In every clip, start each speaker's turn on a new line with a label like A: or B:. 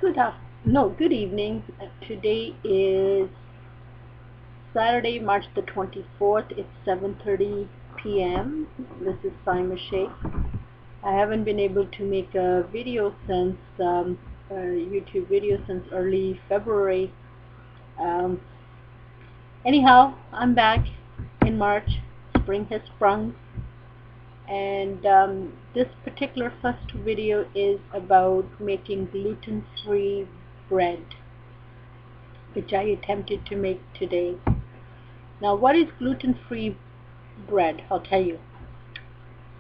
A: Good evening. Today is Saturday, March the 24th. It's 7:30 p.m. This is saima1shaikh's. I haven't been able to make a video since a YouTube video since early February. Um, Anyhow, I'm back in March. Spring has sprung, and this particular first video is about making gluten-free bread, which I attempted to make today. Now, what is gluten-free bread? I'll tell you.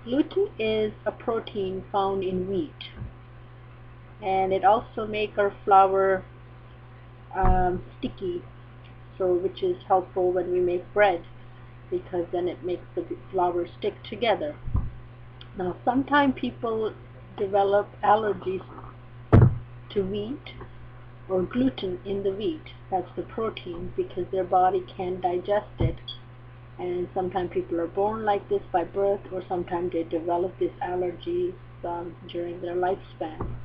A: Gluten is a protein found in wheat, and it also makes our flour sticky, which is helpful when we make bread, because then it makes the flour stick together. Now, sometimes people develop allergies to wheat or gluten in the wheat. That's the protein, because their body can't digest it. And sometimes people are born like this by birth, or sometimes they develop these allergies during their lifespan.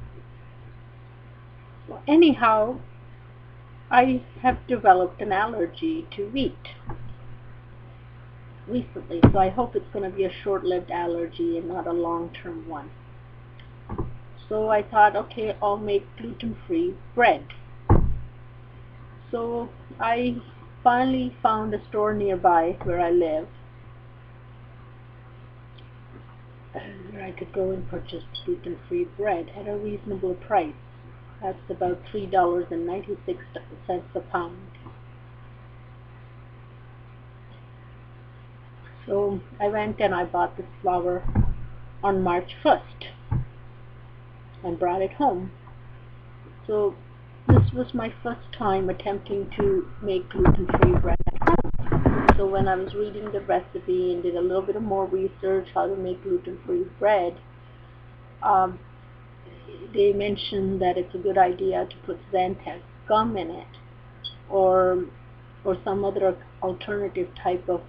A: So anyhow, I have developed an allergy to wheat recently, so I hope it's going to be a short-lived allergy and not a long-term one. So I thought, okay, I'll make gluten-free bread. So I finally found a store nearby where I live where I could go and purchase gluten-free bread at a reasonable price. That's about $3.96 a pound. So I went and I bought this flour on March 1st and brought it home. So this was my first time attempting to make gluten-free bread at home. So when I was reading the recipe and did a little bit of more research how to make gluten-free bread, they mentioned that it's a good idea to put Xanthan gum in it, or some other alternative type of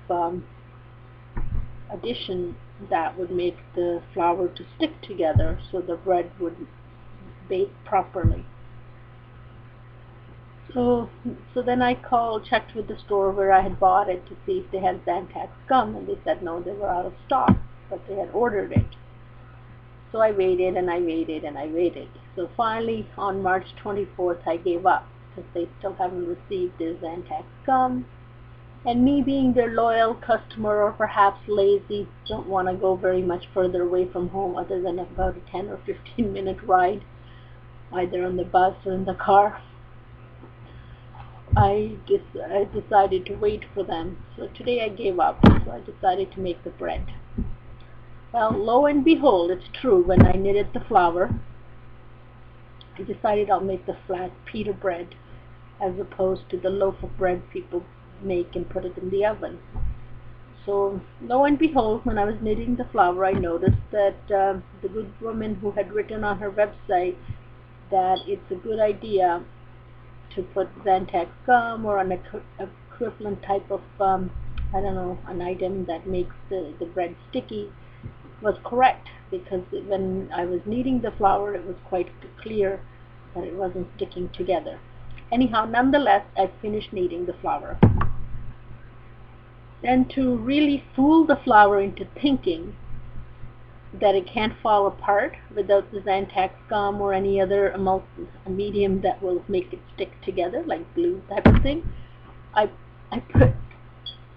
A: addition that would make the flour to stick together so the bread would bake properly. So then I checked with the store where I had bought it to see if they had Xanthan gum, and they said no, they were out of stock, but they had ordered it. So I waited and I waited and I waited. So finally on March 24th I gave up, because they still haven't received their Xanthan gum. And me being their loyal customer, or perhaps lazy, don't want to go very much further away from home other than about a 10 or 15 minute ride, either on the bus or in the car, I decided to wait for them. So today I gave up, so I decided to make the bread. Well, lo and behold, it's true. When I kneaded the flour, I decided I'll make the flat pita bread as opposed to the loaf of bread people make and put it in the oven. So lo and behold, when I was kneading the flour, I noticed that the good woman who had written on her website that it's a good idea to put Xanthan gum or an equivalent type of an item that makes the bread sticky, was correct, because when I was kneading the flour it was quite clear that it wasn't sticking together. Anyhow, nonetheless, I finished kneading the flour. Then, to really fool the flour into thinking that it can't fall apart without the Xanthan gum or any other medium that will make it stick together, like glue type of thing, I put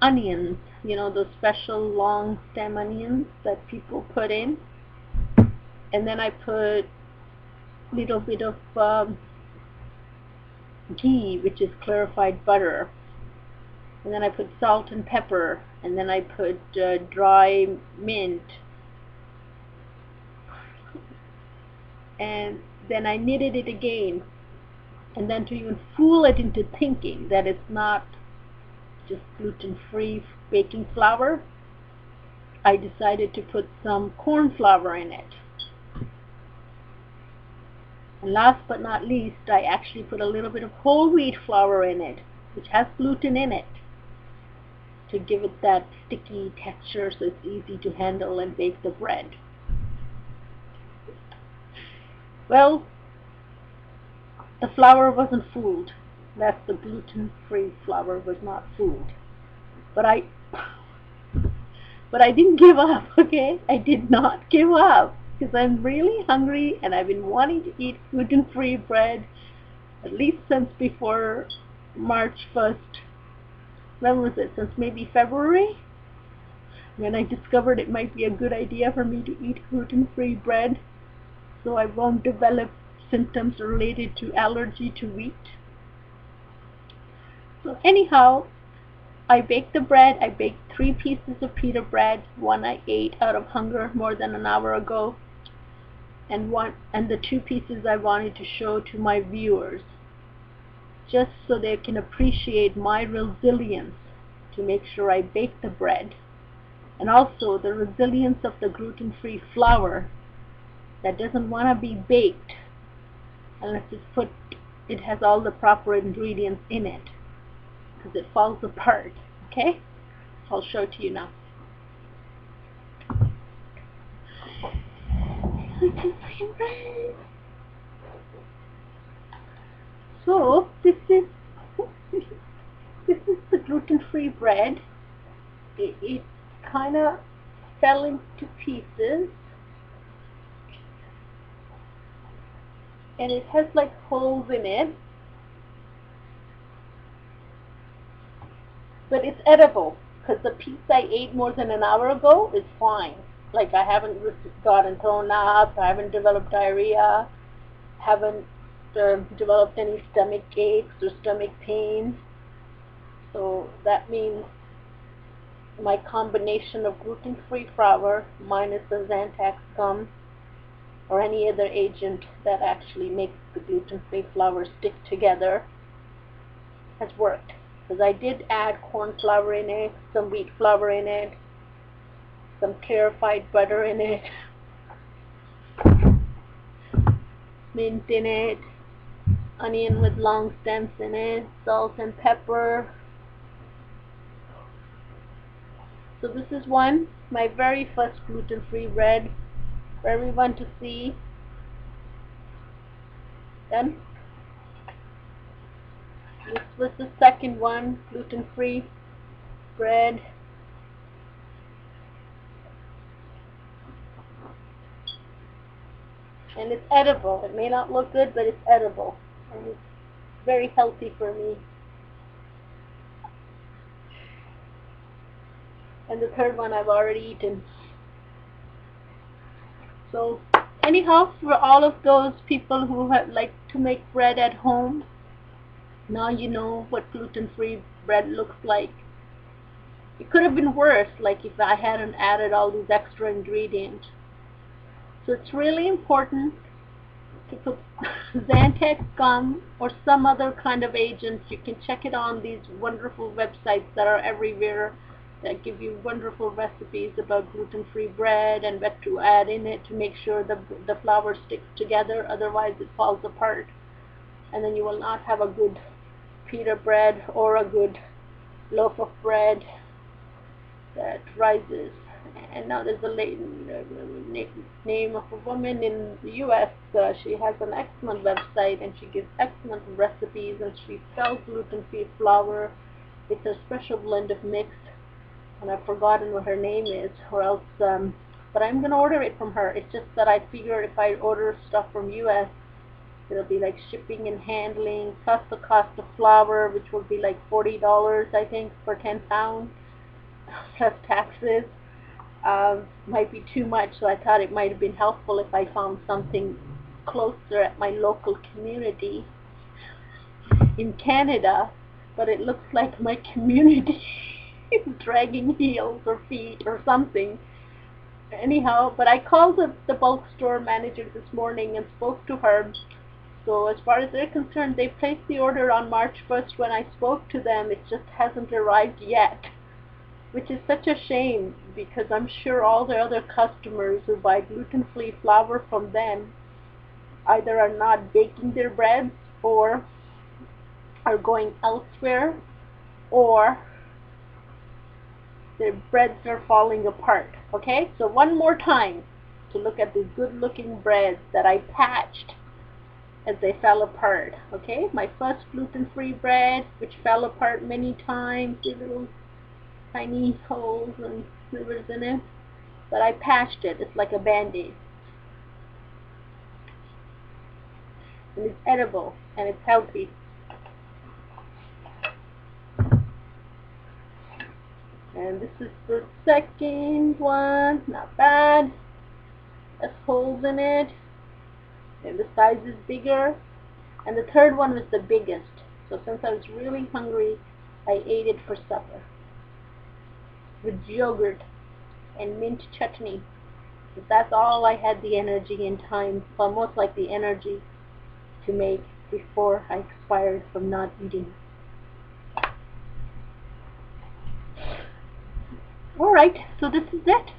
A: onions, those special long stem onions that people put in, and then I put a little bit of ghee, which is clarified butter, and then I put salt and pepper, and then I put dry mint, and then I kneaded it again. And then to even fool it into thinking that it's not just gluten-free baking flour, I decided to put some corn flour in it. And last but not least, I actually put a little bit of whole wheat flour in it, which has gluten in it, to give it that sticky texture so it's easy to handle and bake the bread. Well, The flour wasn't fooled. That's the gluten-free flour was not fooled. But I didn't give up, okay? I did not give up because I'm really hungry and I've been wanting to eat gluten-free bread at least since before March 1st. When was it? Since maybe February? When I discovered it might be a good idea for me to eat gluten-free bread so I won't develop symptoms related to allergy to wheat. So anyhow, I baked the bread. I baked 3 pieces of pita bread. One I ate out of hunger more than an hour ago, and the 2 pieces I wanted to show to my viewers, just so they can appreciate my resilience to make sure I bake the bread, and also the resilience of the gluten-free flour that doesn't want to be baked unless it has all the proper ingredients in it, because it falls apart. Okay? I'll show it to you now. So this is the gluten-free bread. It kind of fell into pieces, and it has like holes in it, but it's edible because the piece I ate more than an hour ago is fine. Like, I haven't gotten thrown up, I haven't developed diarrhea, haven't developed any stomach aches or stomach pains. So that means my combination of gluten-free flour minus the Xanthan gum or any other agent that actually makes the gluten-free flour stick together has worked. Because I did add corn flour in it, some wheat flour in it, some clarified butter in it, mint in it, onion with long stems in it, salt and pepper. So this is my very first gluten-free bread for everyone to see. Then this was the second one, gluten-free bread. And it's edible. It may not look good, but it's edible. And it's very healthy for me. And the third one I've already eaten. So anyhow, for all of those people who like to make bread at home, now you know what gluten-free bread looks like. It could have been worse, like if I hadn't added all these extra ingredients. So it's really important to put Xanthan gum or some other kind of agent. You can check it on these wonderful websites that are everywhere that give you wonderful recipes about gluten-free bread and what to add in it to make sure the flour sticks together, otherwise it falls apart. And then you will not have a good pita bread or a good loaf of bread that rises. And now there's a name of a woman in the US. She has an excellent website and she gives excellent recipes, and she sells gluten-free flour. It's a special blend of mix, and I've forgotten what her name is, or else, but I'm going to order it from her. It's just that I figure if I order stuff from US, it'll be like shipping and handling, plus the cost of flour, which will be like $40, I think, for 10 pounds, plus taxes. Might be too much, so I thought it might have been helpful if I found something closer at my local community in Canada, but it looks like my community is dragging heels or feet or something. Anyhow, but I called the bulk store manager this morning and spoke to her. So as far as they're concerned, they placed the order on March 1st when I spoke to them. It just hasn't arrived yet, which is such a shame, because I'm sure all the other customers who buy gluten-free flour from them either are not baking their breads or are going elsewhere, or their breads are falling apart. Okay, so one more time to look at these good-looking breads that I patched as they fell apart. Okay, my first gluten-free bread, which fell apart many times, with little tiny holes and slivers in it, but I patched it. It's like a band-aid. And it's edible, and it's healthy. And this is the second one, not bad. There's holes in it, and the size is bigger. And the third one was the biggest. So since I was really hungry, I ate it for supper with yogurt and mint chutney. But that's all I had the energy and time, almost like the energy, to make before I expired from not eating. Alright, so this is it.